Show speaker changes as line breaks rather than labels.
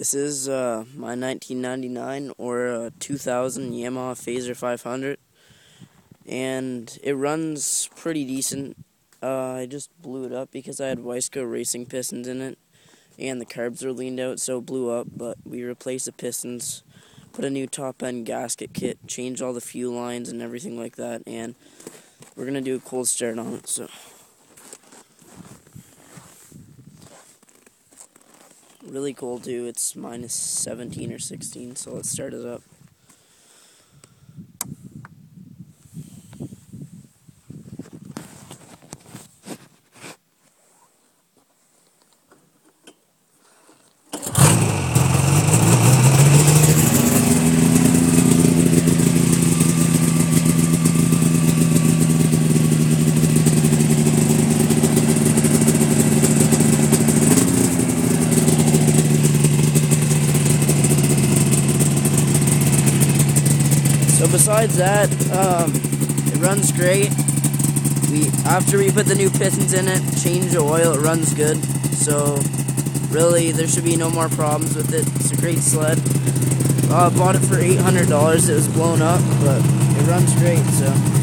This is my 1999 or 2000 Yamaha Phazer 500, and it runs pretty decent. I just blew it up because I had Wiseco racing pistons in it, and the carbs are leaned out, so it blew up, but we replaced the pistons, put a new top-end gasket kit, changed all the fuel lines and everything like that, and we're going to do a cold start on it, so... Really cold too, it's minus 17 or 16, so let's start it up. So besides that, it runs great. After we put the new pistons in it, change the oil, it runs good. So really, there should be no more problems with it. It's a great sled. Bought it for $800. It was blown up, but it runs great. So.